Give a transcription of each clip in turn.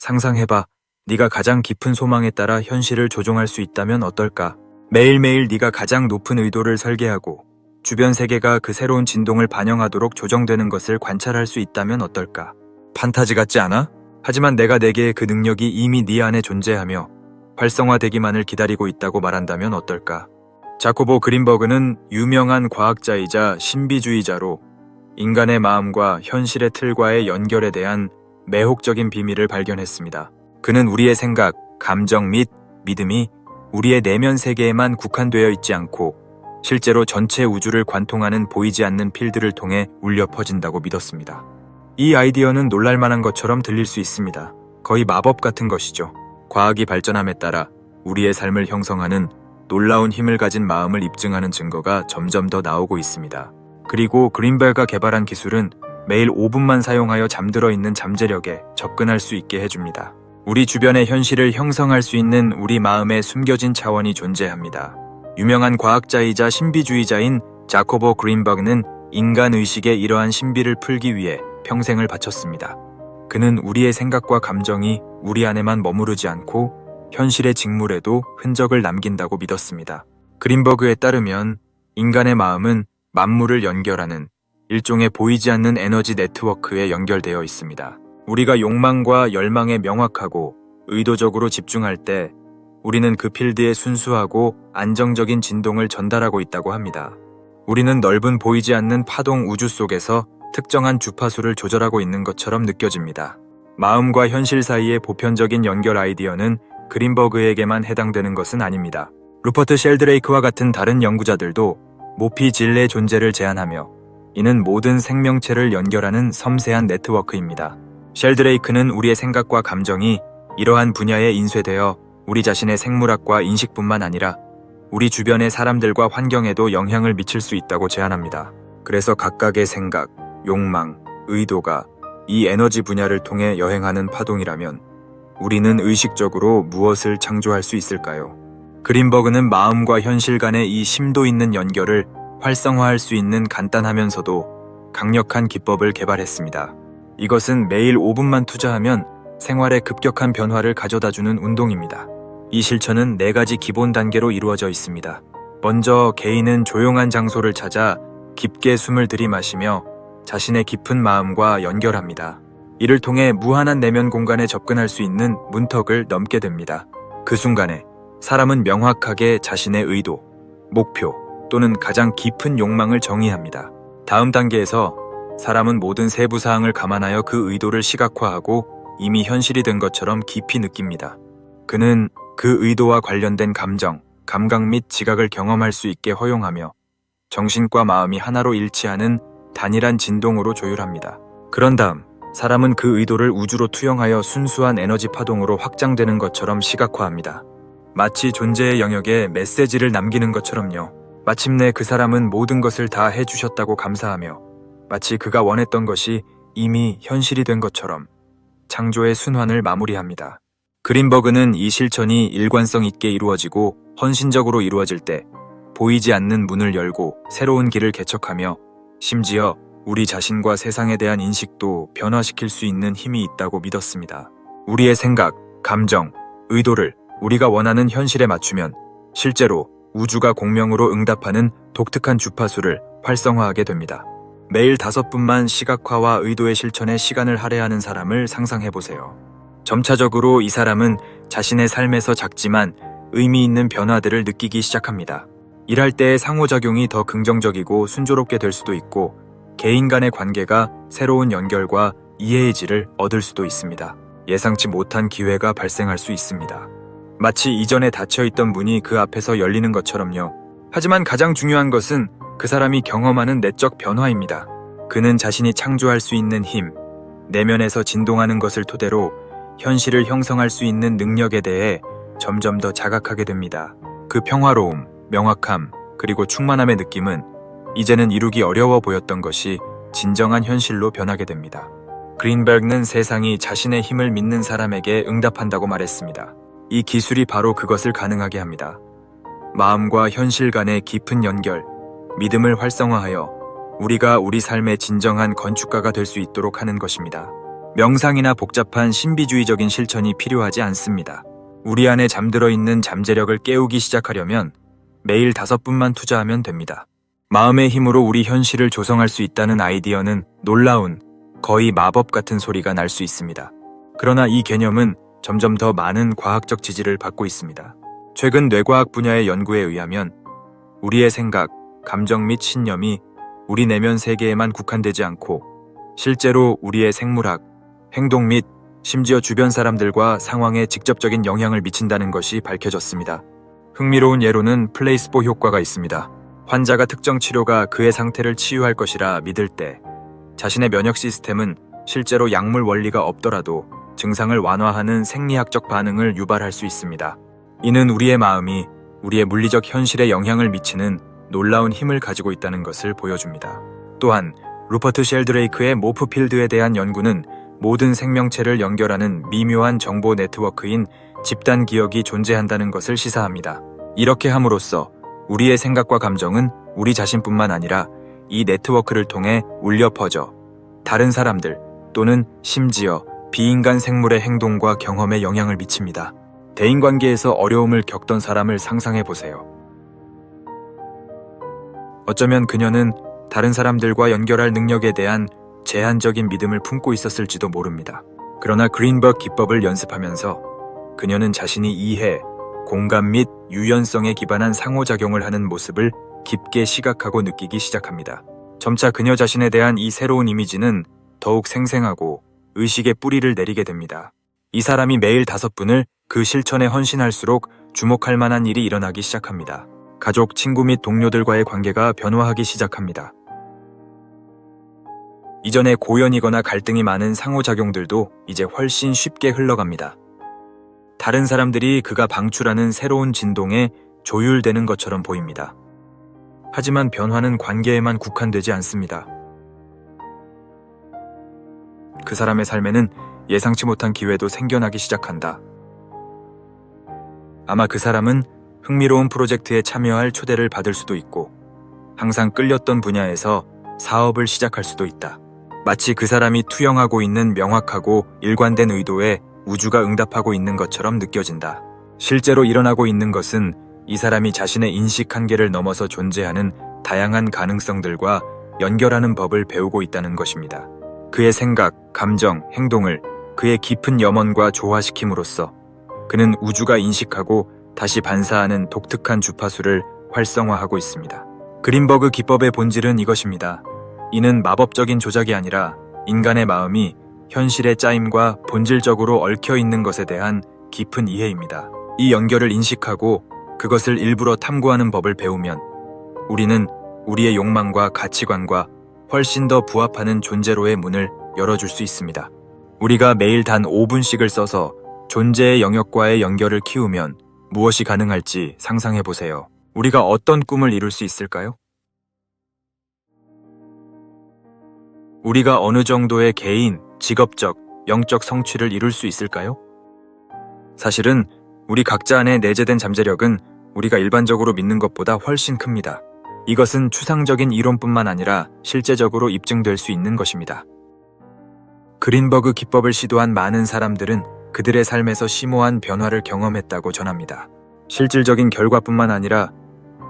상상해봐. 네가 가장 깊은 소망에 따라 현실을 조종할 수 있다면 어떨까? 매일매일 네가 가장 높은 의도를 설계하고 주변 세계가 그 새로운 진동을 반영하도록 조정되는 것을 관찰할 수 있다면 어떨까? 판타지 같지 않아? 하지만 내가 내게 그 능력이 이미 네 안에 존재하며 활성화되기만을 기다리고 있다고 말한다면 어떨까? 자코보 그린버그는 유명한 과학자이자 신비주의자로 인간의 마음과 현실의 틀과의 연결에 대한 매혹적인 비밀을 발견했습니다. 그는 우리의 생각, 감정 및 믿음이 우리의 내면 세계에만 국한되어 있지 않고 실제로 전체 우주를 관통하는 보이지 않는 필드를 통해 울려 퍼진다고 믿었습니다. 이 아이디어는 놀랄만한 것처럼 들릴 수 있습니다. 거의 마법 같은 것이죠. 과학이 발전함에 따라 우리의 삶을 형성하는 놀라운 힘을 가진 마음을 입증하는 증거가 점점 더 나오고 있습니다. 그리고 그린버그가 개발한 기술은 매일 5분만 사용하여 잠들어 있는 잠재력에 접근할 수 있게 해줍니다. 우리 주변의 현실을 형성할 수 있는 우리 마음에 숨겨진 차원이 존재합니다. 유명한 과학자이자 신비주의자인 자코보 그린버그는 인간 의식의 이러한 신비를 풀기 위해 평생을 바쳤습니다. 그는 우리의 생각과 감정이 우리 안에만 머무르지 않고 현실의 직물에도 흔적을 남긴다고 믿었습니다. 그린버그에 따르면 인간의 마음은 만물을 연결하는 일종의 보이지 않는 에너지 네트워크에 연결되어 있습니다. 우리가 욕망과 열망에 명확하고 의도적으로 집중할 때 우리는 그 필드에 순수하고 안정적인 진동을 전달하고 있다고 합니다. 우리는 넓은 보이지 않는 파동 우주 속에서 특정한 주파수를 조절하고 있는 것처럼 느껴집니다. 마음과 현실 사이의 보편적인 연결 아이디어는 그린버그에게만 해당되는 것은 아닙니다. 루퍼트 셸드레이크와 같은 다른 연구자들도 모피 질의 존재를 제안하며 이는 모든 생명체를 연결하는 섬세한 네트워크입니다. 셸드레이크는 우리의 생각과 감정이 이러한 분야에 인쇄되어 우리 자신의 생물학과 인식뿐만 아니라 우리 주변의 사람들과 환경에도 영향을 미칠 수 있다고 제안합니다. 그래서 각각의 생각, 욕망, 의도가 이 에너지 분야를 통해 여행하는 파동이라면 우리는 의식적으로 무엇을 창조할 수 있을까요? 그린버그는 마음과 현실 간의 이 심도 있는 연결을 활성화할 수 있는 간단하면서도 강력한 기법을 개발했습니다. 이것은 매일 5분만 투자하면 생활에 급격한 변화를 가져다주는 운동입니다. 이 실천은 4가지 기본 단계로 이루어져 있습니다. 먼저 개인은 조용한 장소를 찾아 깊게 숨을 들이마시며 자신의 깊은 마음과 연결합니다. 이를 통해 무한한 내면 공간에 접근할 수 있는 문턱을 넘게 됩니다. 그 순간에 사람은 명확하게 자신의 의도, 목표 또는 가장 깊은 욕망을 정의합니다. 다음 단계에서 사람은 모든 세부 사항을 감안하여 그 의도를 시각화하고 이미 현실이 된 것처럼 깊이 느낍니다. 그는 그 의도와 관련된 감정, 감각 및 지각을 경험할 수 있게 허용하며 정신과 마음이 하나로 일치하는 단일한 진동으로 조율합니다. 그런 다음 사람은 그 의도를 우주로 투영하여 순수한 에너지 파동으로 확장되는 것처럼 시각화합니다. 마치 존재의 영역에 메시지를 남기는 것처럼요. 마침내 그 사람은 모든 것을 다 해주셨다고 감사하며 마치 그가 원했던 것이 이미 현실이 된 것처럼 창조의 순환을 마무리합니다. 그린버그는 이 실천이 일관성 있게 이루어지고 헌신적으로 이루어질 때 보이지 않는 문을 열고 새로운 길을 개척하며 심지어 우리 자신과 세상에 대한 인식도 변화시킬 수 있는 힘이 있다고 믿었습니다. 우리의 생각, 감정, 의도를 우리가 원하는 현실에 맞추면 실제로 우주가 공명으로 응답하는 독특한 주파수를 활성화하게 됩니다. 매일 5분만 시각화와 의도의 실천에 시간을 할애하는 사람을 상상해보세요. 점차적으로 이 사람은 자신의 삶에서 작지만 의미 있는 변화들을 느끼기 시작합니다. 일할 때의 상호작용이 더 긍정적이고 순조롭게 될 수도 있고 개인 간의 관계가 새로운 연결과 이해의 질을 얻을 수도 있습니다. 예상치 못한 기회가 발생할 수 있습니다. 마치 이전에 닫혀있던 문이 그 앞에서 열리는 것처럼요. 하지만 가장 중요한 것은 그 사람이 경험하는 내적 변화입니다. 그는 자신이 창조할 수 있는 힘, 내면에서 진동하는 것을 토대로 현실을 형성할 수 있는 능력에 대해 점점 더 자각하게 됩니다. 그 평화로움, 명확함, 그리고 충만함의 느낌은 이제는 이루기 어려워 보였던 것이 진정한 현실로 변하게 됩니다. 그린버그는 세상이 자신의 힘을 믿는 사람에게 응답한다고 말했습니다. 이 기술이 바로 그것을 가능하게 합니다. 마음과 현실 간의 깊은 연결, 믿음을 활성화하여 우리가 우리 삶의 진정한 건축가가 될 수 있도록 하는 것입니다. 명상이나 복잡한 신비주의적인 실천이 필요하지 않습니다. 우리 안에 잠들어 있는 잠재력을 깨우기 시작하려면 매일 5분만 투자하면 됩니다. 마음의 힘으로 우리 현실을 조성할 수 있다는 아이디어는 놀라운, 거의 마법 같은 소리가 날 수 있습니다. 그러나 이 개념은 점점 더 많은 과학적 지지를 받고 있습니다. 최근 뇌과학 분야의 연구에 의하면 우리의 생각, 감정 및 신념이 우리 내면 세계에만 국한되지 않고 실제로 우리의 생물학, 행동 및 심지어 주변 사람들과 상황에 직접적인 영향을 미친다는 것이 밝혀졌습니다. 흥미로운 예로는 플레이스보 효과가 있습니다. 환자가 특정 치료가 그의 상태를 치유할 것이라 믿을 때 자신의 면역 시스템은 실제로 약물 원리가 없더라도 증상을 완화하는 생리학적 반응을 유발할 수 있습니다. 이는 우리의 마음이 우리의 물리적 현실에 영향을 미치는 놀라운 힘을 가지고 있다는 것을 보여줍니다. 또한 루퍼트 쉘드레이크의 모프 필드에 대한 연구는 모든 생명체를 연결하는 미묘한 정보 네트워크인 집단 기억이 존재한다는 것을 시사합니다. 이렇게 함으로써 우리의 생각과 감정은 우리 자신뿐만 아니라 이 네트워크를 통해 울려 퍼져 다른 사람들 또는 심지어 비인간 생물의 행동과 경험에 영향을 미칩니다. 대인관계에서 어려움을 겪던 사람을 상상해 보세요. 어쩌면 그녀는 다른 사람들과 연결할 능력에 대한 제한적인 믿음을 품고 있었을지도 모릅니다. 그러나 그린버그 기법을 연습하면서 그녀는 자신이 이해, 공감 및 유연성에 기반한 상호작용을 하는 모습을 깊게 시각하고 느끼기 시작합니다. 점차 그녀 자신에 대한 이 새로운 이미지는 더욱 생생하고 의식의 뿌리를 내리게 됩니다. 이 사람이 매일 5분을 그 실천에 헌신할수록 주목할 만한 일이 일어나기 시작합니다. 가족, 친구 및 동료들과의 관계가 변화하기 시작합니다. 이전에 고연이거나 갈등이 많은 상호작용들도 이제 훨씬 쉽게 흘러갑니다. 다른 사람들이 그가 방출하는 새로운 진동에 조율되는 것처럼 보입니다. 하지만 변화는 관계에만 국한되지 않습니다. 그 사람의 삶에는 예상치 못한 기회도 생겨나기 시작한다. 아마 그 사람은 흥미로운 프로젝트에 참여할 초대를 받을 수도 있고 항상 끌렸던 분야에서 사업을 시작할 수도 있다. 마치 그 사람이 투영하고 있는 명확하고 일관된 의도에 우주가 응답하고 있는 것처럼 느껴진다. 실제로 일어나고 있는 것은 이 사람이 자신의 인식 한계를 넘어서 존재하는 다양한 가능성들과 연결하는 법을 배우고 있다는 것입니다. 그의 생각, 감정, 행동을 그의 깊은 염원과 조화시킴으로써 그는 우주가 인식하고 다시 반사하는 독특한 주파수를 활성화하고 있습니다. 그린버그 기법의 본질은 이것입니다. 이는 마법적인 조작이 아니라 인간의 마음이 현실의 짜임과 본질적으로 얽혀 있는 것에 대한 깊은 이해입니다. 이 연결을 인식하고 그것을 일부러 탐구하는 법을 배우면 우리는 우리의 욕망과 가치관과 훨씬 더 부합하는 존재로의 문을 열어줄 수 있습니다. 우리가 매일 단 5분씩을 써서 존재의 영역과의 연결을 키우면 무엇이 가능할지 상상해 보세요. 우리가 어떤 꿈을 이룰 수 있을까요? 우리가 어느 정도의 개인, 직업적, 영적 성취를 이룰 수 있을까요? 사실은 우리 각자 안에 내재된 잠재력은 우리가 일반적으로 믿는 것보다 훨씬 큽니다. 이것은 추상적인 이론뿐만 아니라 실제적으로 입증될 수 있는 것입니다. 그린버그 기법을 시도한 많은 사람들은 그들의 삶에서 심오한 변화를 경험했다고 전합니다. 실질적인 결과뿐만 아니라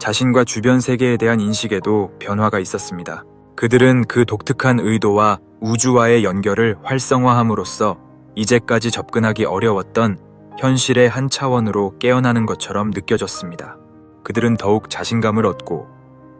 자신과 주변 세계에 대한 인식에도 변화가 있었습니다. 그들은 그 독특한 의도와 우주와의 연결을 활성화함으로써 이제까지 접근하기 어려웠던 현실의 한 차원으로 깨어나는 것처럼 느껴졌습니다. 그들은 더욱 자신감을 얻고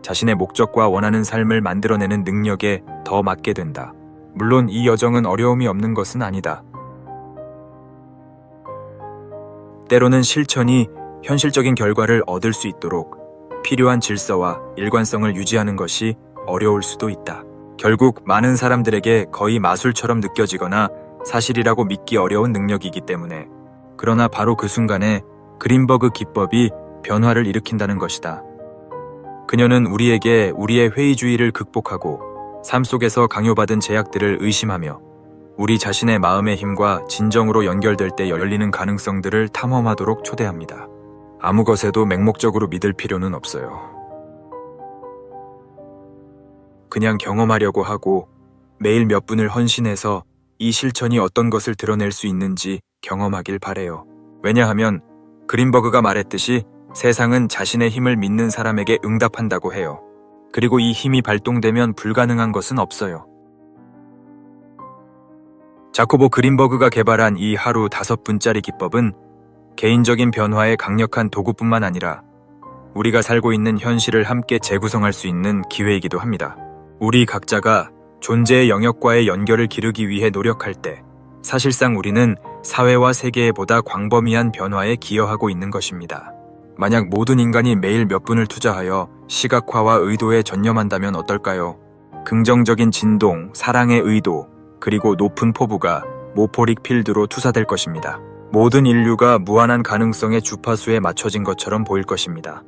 자신의 목적과 원하는 삶을 만들어내는 능력에 더 맞게 된다. 물론 이 여정은 어려움이 없는 것은 아니다. 때로는 실천이 현실적인 결과를 얻을 수 있도록 필요한 질서와 일관성을 유지하는 것이 어려울 수도 있다. 결국 많은 사람들에게 거의 마술처럼 느껴지거나 사실이라고 믿기 어려운 능력이기 때문에 그러나 바로 그 순간에 그린버그 기법이 변화를 일으킨다는 것이다. 그녀는 우리에게 우리의 회의주의를 극복하고 삶 속에서 강요받은 제약들을 의심하며 우리 자신의 마음의 힘과 진정으로 연결될 때 열리는 가능성들을 탐험하도록 초대합니다. 아무 것에도 맹목적으로 믿을 필요는 없어요. 그냥 경험하려고 하고 매일 몇 분을 헌신해서 이 실천이 어떤 것을 드러낼 수 있는지 경험하길 바래요. 왜냐하면 그린버그가 말했듯이 세상은 자신의 힘을 믿는 사람에게 응답한다고 해요. 그리고 이 힘이 발동되면 불가능한 것은 없어요. 자코보 그린버그가 개발한 이 하루 5분짜리 기법은 개인적인 변화의 강력한 도구뿐만 아니라 우리가 살고 있는 현실을 함께 재구성할 수 있는 기회이기도 합니다. 우리 각자가 존재의 영역과의 연결을 기르기 위해 노력할 때 사실상 우리는 사회와 세계에 보다 광범위한 변화에 기여하고 있는 것입니다. 만약 모든 인간이 매일 몇 분을 투자하여 시각화와 의도에 전념한다면 어떨까요? 긍정적인 진동, 사랑의 의도, 그리고 높은 포부가 모포릭 필드로 투사될 것입니다. 모든 인류가 무한한 가능성의 주파수에 맞춰진 것처럼 보일 것입니다.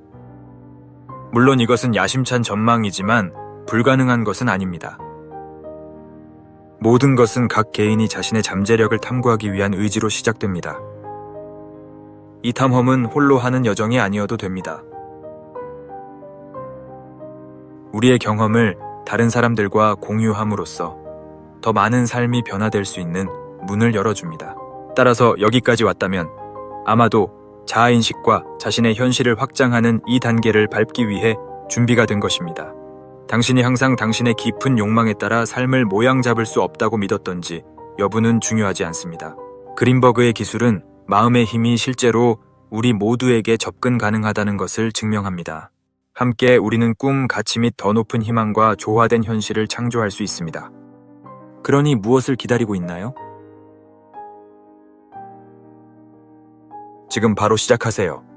물론 이것은 야심찬 전망이지만 불가능한 것은 아닙니다. 모든 것은 각 개인이 자신의 잠재력을 탐구하기 위한 의지로 시작됩니다. 이 탐험은 홀로 하는 여정이 아니어도 됩니다. 우리의 경험을 다른 사람들과 공유함으로써 더 많은 삶이 변화될 수 있는 문을 열어줍니다. 따라서 여기까지 왔다면 아마도 자아인식과 자신의 현실을 확장하는 이 단계를 밟기 위해 준비가 된 것입니다. 당신이 항상 당신의 깊은 욕망에 따라 삶을 모양 잡을 수 없다고 믿었던지 여부는 중요하지 않습니다. 그린버그의 기술은 마음의 힘이 실제로 우리 모두에게 접근 가능하다는 것을 증명합니다. 함께 우리는 꿈, 가치 및 더 높은 희망과 조화된 현실을 창조할 수 있습니다. 그러니 무엇을 기다리고 있나요? 지금 바로 시작하세요.